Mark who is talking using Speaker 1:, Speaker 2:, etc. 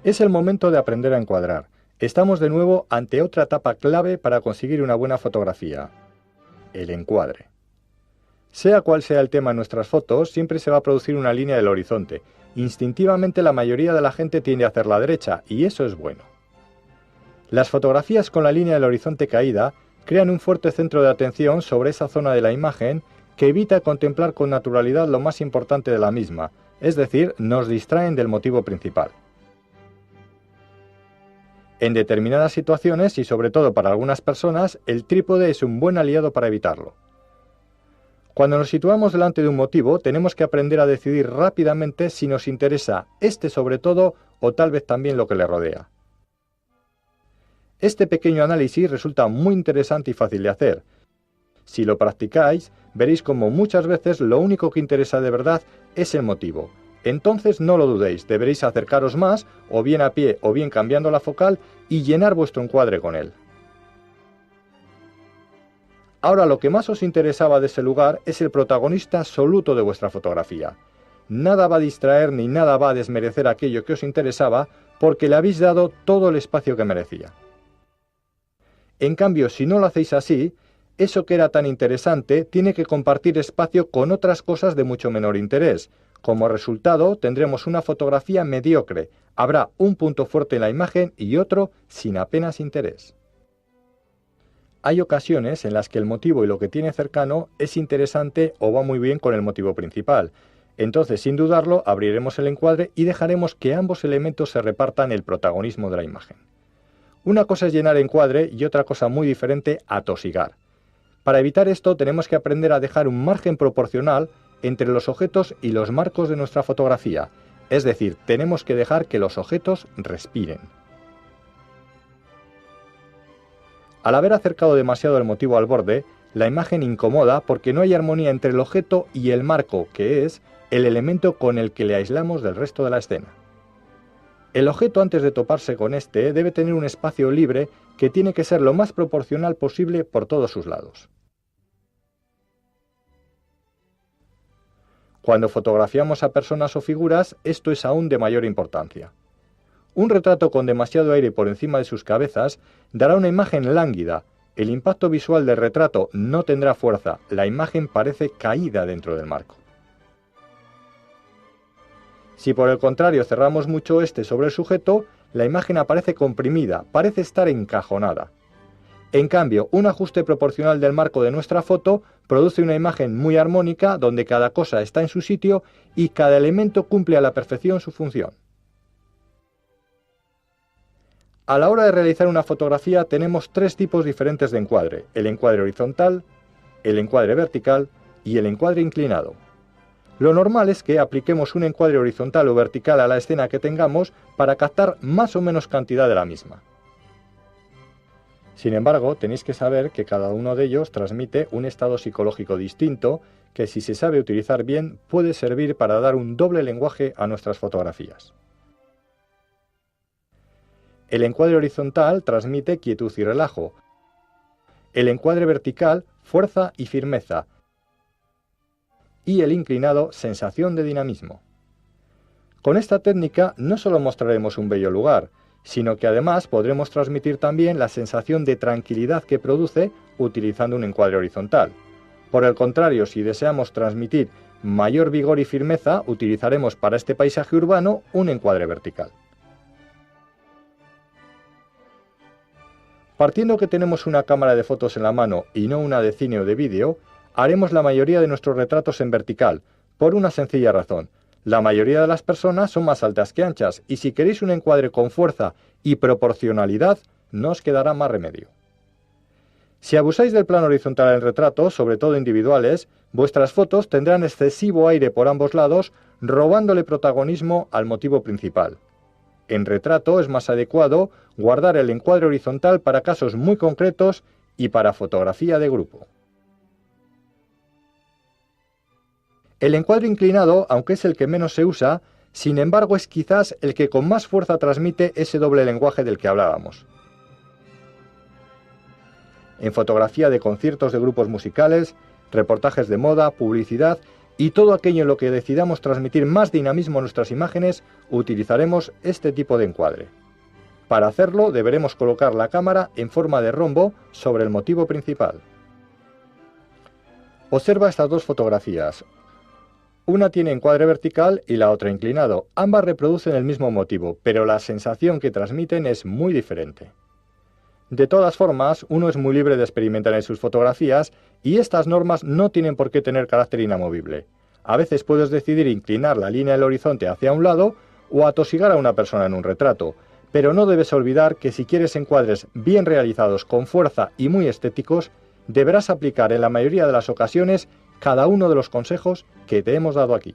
Speaker 1: Es el momento de aprender a encuadrar. Estamos de nuevo ante otra etapa clave para conseguir una buena fotografía: el encuadre. Sea cual sea el tema en nuestras fotos, siempre se va a producir una línea del horizonte. Instintivamente la mayoría de la gente tiende a hacer la derecha, y eso es bueno. Las fotografías con la línea del horizonte caída crean un fuerte centro de atención sobre esa zona de la imagen que evita contemplar con naturalidad lo más importante de la misma, es decir, nos distraen del motivo principal. En determinadas situaciones, y sobre todo para algunas personas, el trípode es un buen aliado para evitarlo. Cuando nos situamos delante de un motivo, tenemos que aprender a decidir rápidamente si nos interesa este sobre todo o tal vez también lo que le rodea. Este pequeño análisis resulta muy interesante y fácil de hacer. Si lo practicáis, veréis como muchas veces lo único que interesa de verdad es el motivo. Entonces no lo dudéis, deberéis acercaros más, o bien a pie o bien cambiando la focal, y llenar vuestro encuadre con él. Ahora lo que más os interesaba de ese lugar es el protagonista absoluto de vuestra fotografía. Nada va a distraer ni nada va a desmerecer aquello que os interesaba porque le habéis dado todo el espacio que merecía. En cambio, si no lo hacéis así, eso que era tan interesante tiene que compartir espacio con otras cosas de mucho menor interés. Como resultado, tendremos una fotografía mediocre. Habrá un punto fuerte en la imagen y otro sin apenas interés. Hay ocasiones en las que el motivo y lo que tiene cercano es interesante o va muy bien con el motivo principal. Entonces, sin dudarlo, abriremos el encuadre y dejaremos que ambos elementos se repartan el protagonismo de la imagen. Una cosa es llenar encuadre y otra cosa muy diferente, atosigar. Para evitar esto tenemos que aprender a dejar un margen proporcional entre los objetos y los marcos de nuestra fotografía, es decir, tenemos que dejar que los objetos respiren. Al haber acercado demasiado el motivo al borde, la imagen incomoda porque no hay armonía entre el objeto y el marco, que es el elemento con el que le aislamos del resto de la escena. El objeto, antes de toparse con este, debe tener un espacio libre que tiene que ser lo más proporcional posible por todos sus lados. Cuando fotografiamos a personas o figuras, esto es aún de mayor importancia. Un retrato con demasiado aire por encima de sus cabezas dará una imagen lánguida. El impacto visual del retrato no tendrá fuerza, la imagen parece caída dentro del marco. Si por el contrario cerramos mucho este sobre el sujeto, la imagen aparece comprimida, parece estar encajonada. En cambio, un ajuste proporcional del marco de nuestra foto produce una imagen muy armónica donde cada cosa está en su sitio y cada elemento cumple a la perfección su función. A la hora de realizar una fotografía tenemos tres tipos diferentes de encuadre: el encuadre horizontal, el encuadre vertical y el encuadre inclinado. Lo normal es que apliquemos un encuadre horizontal o vertical a la escena que tengamos para captar más o menos cantidad de la misma. Sin embargo, tenéis que saber que cada uno de ellos transmite un estado psicológico distinto que, si se sabe utilizar bien, puede servir para dar un doble lenguaje a nuestras fotografías. El encuadre horizontal transmite quietud y relajo. El encuadre vertical, fuerza y firmeza. Y el inclinado, sensación de dinamismo. Con esta técnica no solo mostraremos un bello lugar, sino que además podremos transmitir también la sensación de tranquilidad que produce utilizando un encuadre horizontal. Por el contrario, si deseamos transmitir mayor vigor y firmeza, utilizaremos para este paisaje urbano un encuadre vertical. Partiendo que tenemos una cámara de fotos en la mano y no una de cine o de vídeo, haremos la mayoría de nuestros retratos en vertical, por una sencilla razón. La mayoría de las personas son más altas que anchas, y si queréis un encuadre con fuerza y proporcionalidad, no os quedará más remedio. Si abusáis del plano horizontal en retratos, sobre todo individuales, vuestras fotos tendrán excesivo aire por ambos lados, robándole protagonismo al motivo principal. En retrato es más adecuado guardar el encuadre horizontal para casos muy concretos y para fotografía de grupo. El encuadre inclinado, aunque es el que menos se usa, sin embargo es quizás el que con más fuerza transmite ese doble lenguaje del que hablábamos. En fotografía de conciertos de grupos musicales, reportajes de moda, publicidad y todo aquello en lo que decidamos transmitir más dinamismo a nuestras imágenes, utilizaremos este tipo de encuadre. Para hacerlo deberemos colocar la cámara en forma de rombo sobre el motivo principal. Observa estas dos fotografías. Una tiene encuadre vertical y la otra inclinado. Ambas reproducen el mismo motivo, pero la sensación que transmiten es muy diferente. De todas formas, uno es muy libre de experimentar en sus fotografías y estas normas no tienen por qué tener carácter inamovible. A veces puedes decidir inclinar la línea del horizonte hacia un lado o atosigar a una persona en un retrato, pero no debes olvidar que si quieres encuadres bien realizados con fuerza y muy estéticos, deberás aplicar en la mayoría de las ocasiones cada uno de los consejos que te hemos dado aquí.